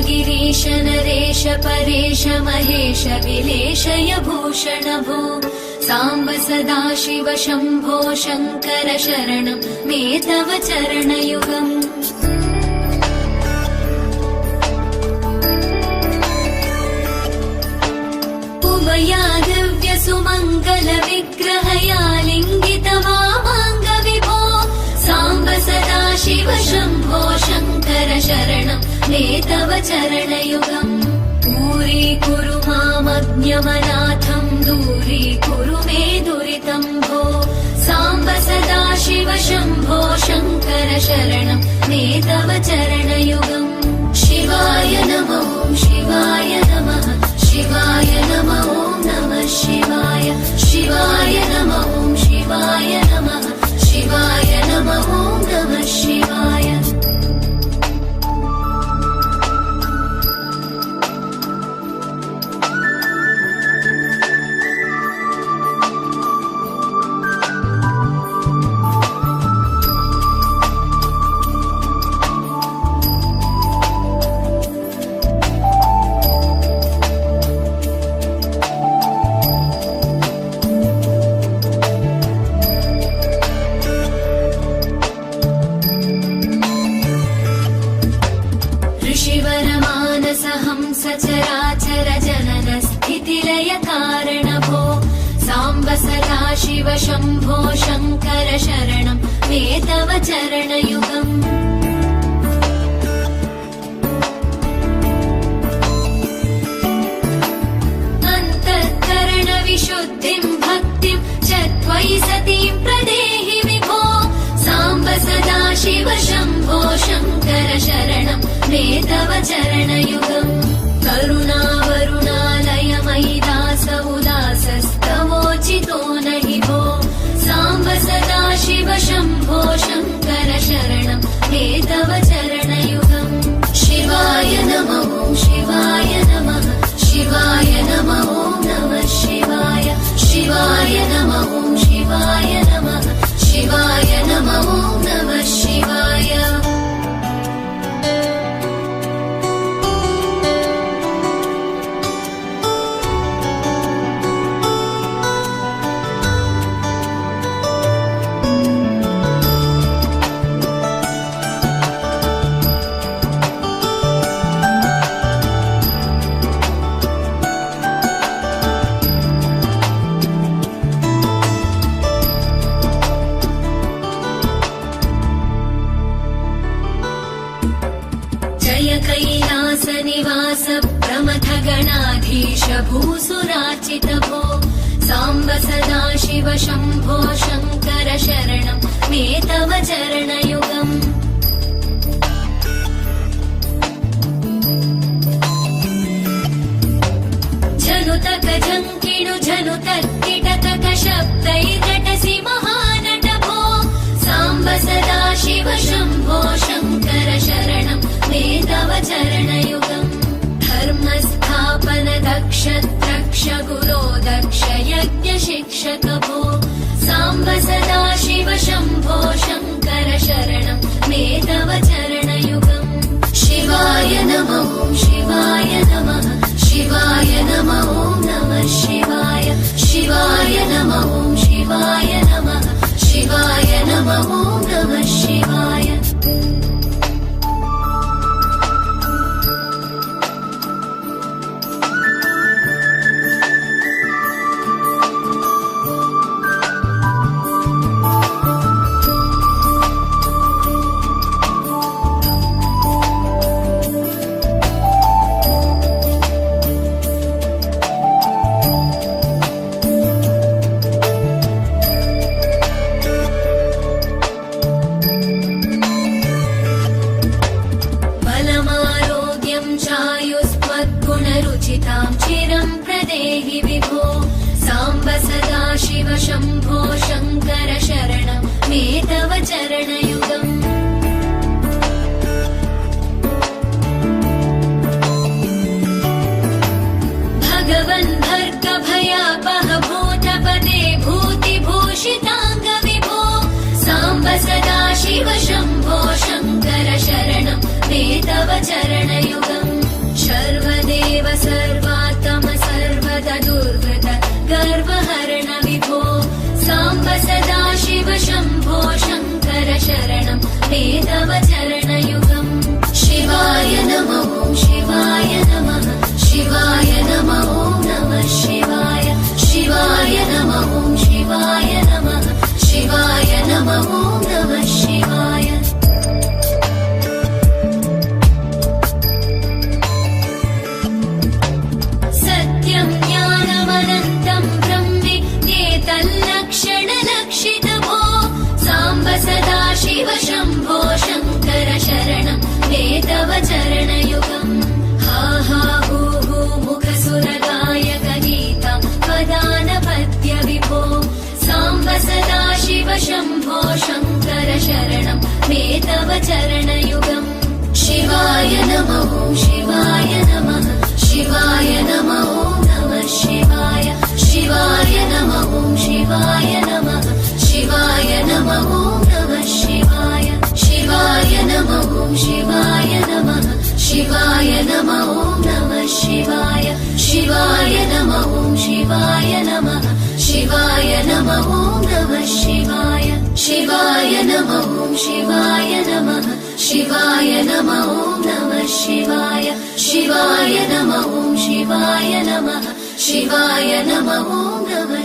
गिरीश नरेश परेश महेश विलेशय भूषण भो साम्ब सदाशिव शम्भो शङ्कर शरणं मे तव चरणयुगम्। उमया दिव्य सुमङ्गल विग्रहया लिङ्गित वामाङ्ग विभो साम्ब सदाशिव शम्भो शङ्कर शरणं मे तव चरणयुगम्। दूरीकुरु मामज्ञमनाथं दूरीकुरु मे दुरितं भो साम्ब सदाशिव शम्भो शङ्कर शरणं मे तव चरणयुगम्। शिवाय नमो शिवाय नमः शिवाय नमो नमः शिवाय शिवाय नमो शिवाय नमः शिवाय नमो नमः शिवाय। सचराचर जनन स्थितिलय कारण भो साम्ब सदाशिव शम्भो शङ्कर शरणं मे तव चरणयुगम्। अन्तःकरण विशुद्धिं भक्तिं च त्वयि सतीं प्रदेहि विभो साम्ब सदाशिव शम्भो शङ्कर शरणं मे तव चरणयुगम्। करुणावरुणालय मयि दास उदासस्तवोचितो नहि भो साम्ब सदाशिव शम्भो शङ्कर शरणं मे तव चरणयुगम्। शिवाय नमो शिवाय नमः शिवाय नमो नमः शिवाय शिवाय नमो शिवाय नमः शिवाय नमो नमः शिवाय। कैलास निवास प्रमथ गणाधीश भूसुराचित भो साम्ब सदाशिव शम्भो शङ्कर शरणं मे तव चरणयुगम्। झनुतक झङ्किणु झनुतक्किटतक शब्दैर्नटसि महानट भो साम्ब सदाशिव शम्भो शङ्कर शरणं मे तव चरणयुगम्। धर्मस्थापन दक्ष द्रक्ष गुरो दक्ष यज्ञ शिक्षक भो साम्ब सदाशिव शम्भो शङ्कर शरणं मे तव चरणयुगम्। शिवाय नमो शिवाय नमः शिवाय नमो नमः शिवाय शिवाय नमो शिवाय नमः शिवाय नमो नमः शिवाय। तव चरणयुगम् भगवन् भर्गभयापह भूतपते भूतिभूषिताङ्गविभो साम्ब सदा शिव शम्भो शङ्कर शरणं मे तव चरणयुगम् सर्वदेव सर्वात्म सर्वदा दुर्गत गर्वहरण विभो साम्ब सदा शिव शम्भो शङ्कर शरणं मे तव चरणयुगम् शिवाय नमः शिवाय नमः शिवाय नमः नमः शिवाय शिवाय नमः शिवाय नमः शिवाय नमः नमः शिवाय सत्यं ज्ञानमनन्तं ब्रह्मेतल्लक्षणलक्षितभो साम्ब सदा शिव शम्भो शङ्कर शरणं मे तव चरणयुगम् हा हा हू हू मुखसुरगायक गीता पदानपद्य विभो साम्ब सदा शिव शम्भो शङ्कर शरणं मे तव चरणयुगम् शिवाय नमः शिवाय नमः शिवाय नमः नमः शिवाय शिवाय नमः शिवाय नमः शिवाय नमः नमः शिवाय शिवाय नमः शिवाय नमः शिवाय नमः नमः शिवाय शिवाय नमः शिवाय नमः शिवाय नमः नमः शिवाय शिवाय नमः शिवाय नमः शिवाय नमः नमः शिवाय शिवाय नमः शिवाय नमः शिवाय नमः नमः